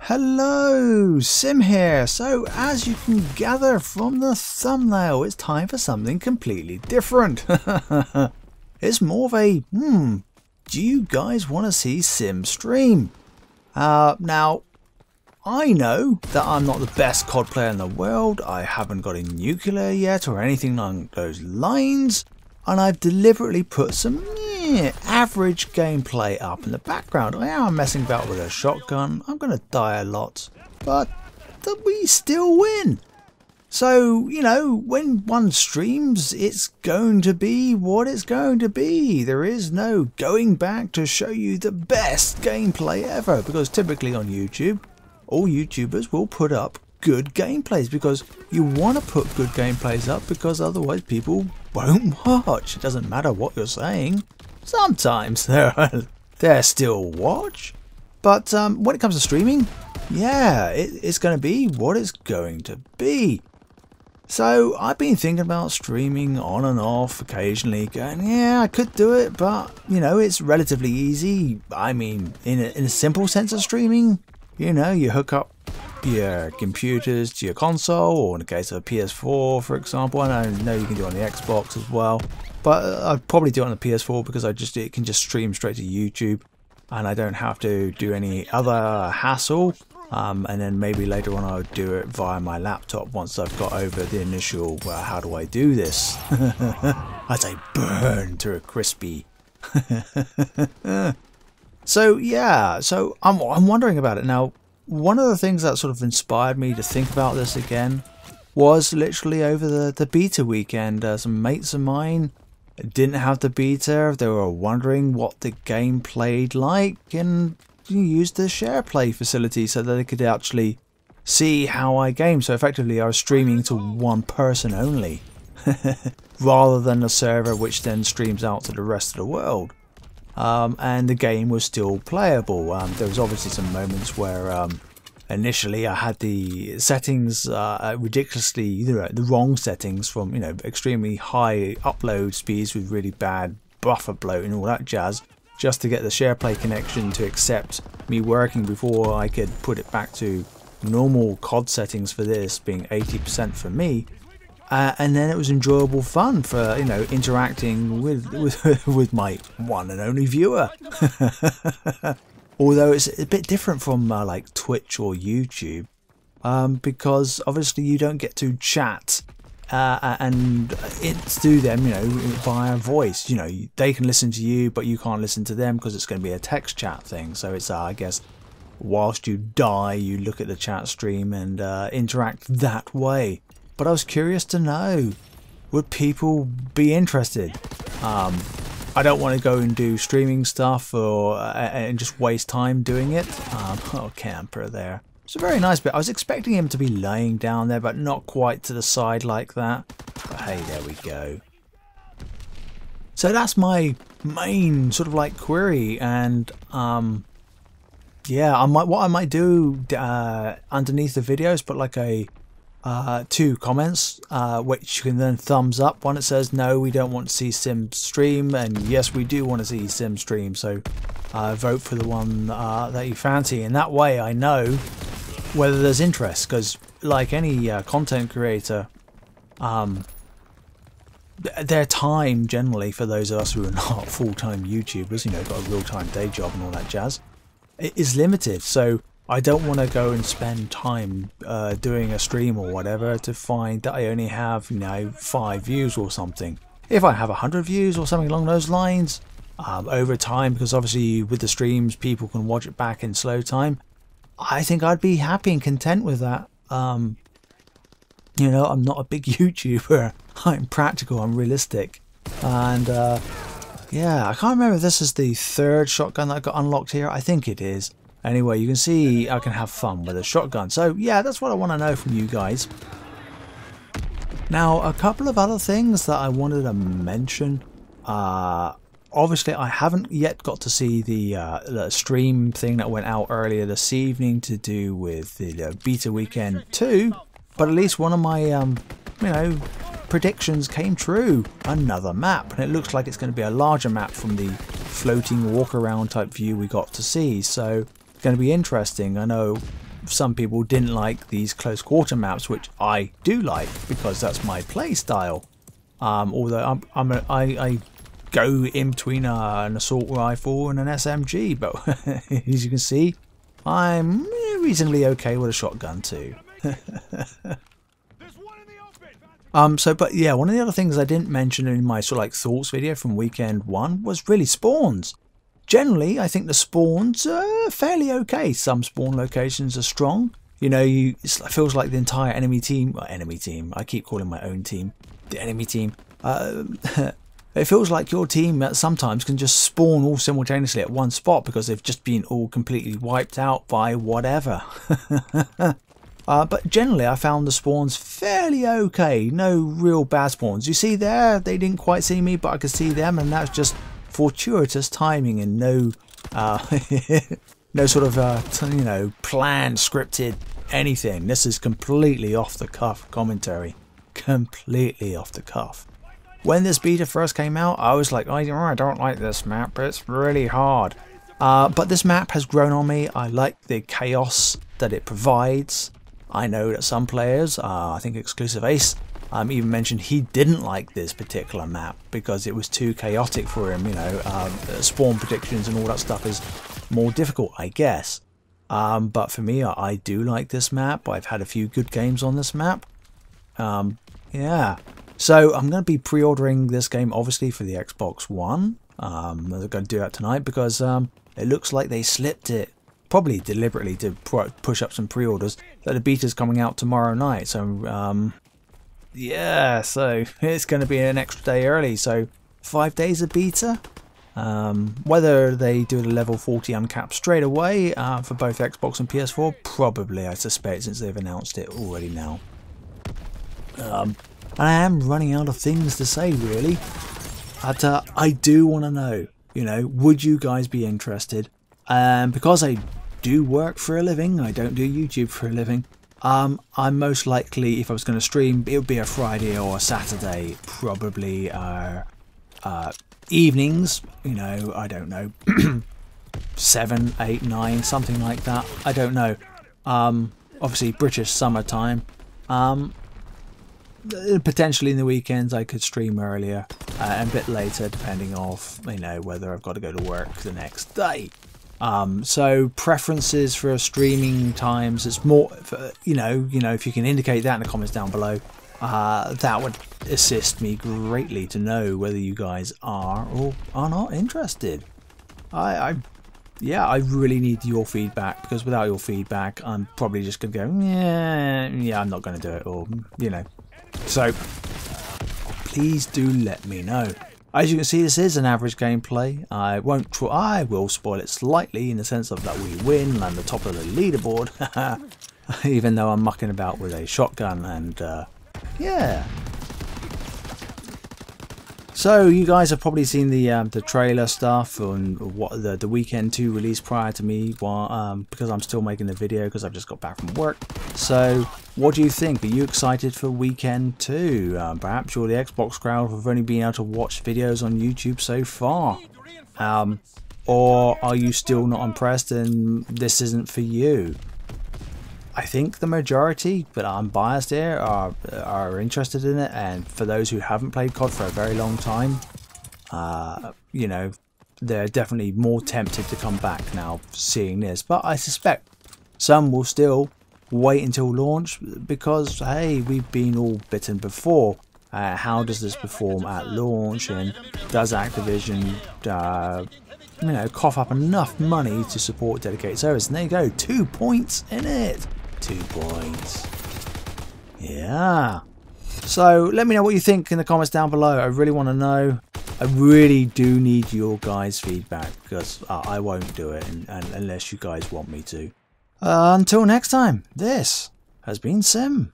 Hello, Sim here. So as you can gather from the thumbnail, it's time for something completely different. It's more of a, do you guys want to see Sim stream? Now, I know that I'm not the best COD player in the world, I haven't got a nuclear yet or anything along those lines, and I've deliberately put some average gameplay up in the background. I am messing about with a shotgun, I'm going to die a lot, but we still win. So, you know, when one streams, it's going to be what it's going to be. There is no going back to show you the best gameplay ever, because typically on YouTube, all YouTubers will put up good gameplays because you want to put good gameplays up because otherwise people won't watch. It doesn't matter what you're saying. Sometimes they'll still watch. But when it comes to streaming, yeah, it's going to be what it's going to be. So I've been thinking about streaming on and off occasionally, going, yeah, I could do it, but, you know, it's relatively easy. I mean, in a simple sense of streaming, you know, you hook up your computers to your console, or in the case of a PS4, for example, and I know you can do it on the Xbox as well, but I'd probably do it on the PS4 because it can just stream straight to YouTube, and I don't have to do any other hassle. And then maybe later on I'll do it via my laptop once I've got over the initial, well, how do I do this? As I burn to a crispy. So yeah, so I'm wondering about it. Now, one of the things that sort of inspired me to think about this again was literally over the beta weekend. Some mates of mine didn't have the beta, they were wondering what the game played like, and used the share play facility so that they could actually see how I game. So effectively I was streaming to one person only rather than a server which then streams out to the rest of the world. And the game was still playable. There was obviously some moments where initially I had the settings ridiculously, the wrong settings, from, you know, extremely high upload speeds with really bad buffer bloat and all that jazz, just to get the SharePlay connection to accept me working before I could put it back to normal COD settings for this being 80% for me. And then it was enjoyable fun for, you know, interacting with my one and only viewer. Although it's a bit different from like Twitch or YouTube, because obviously you don't get to chat and it's to them, you know, via voice. You know, they can listen to you, but you can't listen to them because it's going to be a text chat thing. So it's, I guess, whilst you die, you look at the chat stream and interact that way. But I was curious to know, would people be interested? I don't want to go and do streaming stuff or and just waste time doing it. Oh, camper there. It's a very nice bit. I was expecting him to be laying down there, but not quite to the side like that. But hey, there we go. So that's my main sort of like query, and yeah, what I might do underneath the videos, put like a two comments, which you can then thumbs up. One that says no, we don't want to see Sim stream, and yes, we do want to see Sim stream. So vote for the one that you fancy, and that way I know whether there's interest, because like any content creator, their time generally, for those of us who are not full-time YouTubers, you know, got a real-time day job and all that jazz, it is limited. So I don't want to go and spend time doing a stream or whatever to find that I only have, you know, 5 views or something. If I have 100 views or something along those lines, over time, because obviously with the streams people can watch it back in slow time, I think I'd be happy and content with that. You know, I'm not a big YouTuber. I'm practical, I'm realistic. And yeah, I can't remember if this is the 3rd shotgun that I got unlocked here. I think it is. Anyway, you can see I can have fun with a shotgun. So yeah, that's what I want to know from you guys. Now, a couple of other things that I wanted to mention. Obviously, I haven't yet got to see the stream thing that went out earlier this evening to do with the beta weekend 2. But at least one of my, you know, predictions came true. Another map, and it looks like it's going to be a larger map from the floating walk around type view we got to see. So it's going to be interesting. I know some people didn't like these close quarter maps, which I do like because that's my play style. Although I go in between an assault rifle and an SMG, but as you can see, I'm reasonably okay with a shotgun too. But yeah, one of the other things I didn't mention in my sort of like thoughts video from weekend 1 was really spawns. Generally, I think the spawns are fairly okay. Some spawn locations are strong. You know, it feels like the entire enemy team, I keep calling my own team the enemy team. It feels like your team sometimes can just spawn all simultaneously at one spot because they've just been all completely wiped out by whatever. But generally I found the spawns fairly okay. No real bad spawns. You see there, they didn't quite see me, but I could see them, and that's just fortuitous timing and no no sort of you know, planned, scripted anything. This is completely off the cuff commentary. Completely off the cuff. When this beta first came out, I was like, I don't like this map, it's really hard. But this map has grown on me. I like the chaos that it provides. I know that some players, I think Exclusive Ace, even mentioned he didn't like this particular map because it was too chaotic for him. You know, spawn predictions and all that stuff is more difficult, I guess. But for me, I do like this map. I've had a few good games on this map. Yeah. So I'm going to be pre-ordering this game obviously for the Xbox One. I'm going to do that tonight because it looks like they slipped it, probably deliberately to push up some pre-orders, that the beta's coming out tomorrow night. So yeah, so it's going to be an extra day early. So 5 days of beta. Whether they do the level 40 uncapped straight away for both Xbox and PS4, probably, I suspect, since they've announced it already now. I am running out of things to say, really. But I do want to know, you know, would you guys be interested? Because I do work for a living, I don't do YouTube for a living. I'm most likely, if I was going to stream, it would be a Friday or a Saturday, probably evenings, you know, I don't know, 7, 8, 9, something like that, I don't know. Obviously British summertime. Potentially in the weekends I could stream earlier and a bit later, depending off, you know, whether I've got to go to work the next day. So preferences for streaming times, it's more for, you know, if you can indicate that in the comments down below, that would assist me greatly to know whether you guys are or are not interested. Yeah, I really need your feedback, because without your feedback I'm probably just gonna go, yeah, I'm not gonna do it, or, you know. So please do let me know. As you can see, this is an average gameplay. I will spoil it slightly in the sense of that we win, land the top of the leaderboard, even though I'm mucking about with a shotgun, and yeah. So you guys have probably seen the trailer stuff and what the weekend 2 release prior to me, because I'm still making the video because I've just got back from work. So what do you think? Are you excited for weekend 2? Perhaps you're the Xbox crowd who've only been able to watch videos on YouTube so far. Or are you still not impressed and this isn't for you? I think the majority, but I'm biased here, are interested in it, and for those who haven't played COD for a very long time, you know, they're definitely more tempted to come back now seeing this. But I suspect some will still wait until launch because, hey, we've been all bitten before. How does this perform at launch, and does Activision you know, cough up enough money to support dedicated service? And there you go, 2 points in it. 2 points. Yeah. So let me know what you think in the comments down below. I really want to know. I really do need your guys' feedback, because I won't do it unless you guys want me to. Until next time, this has been Sim.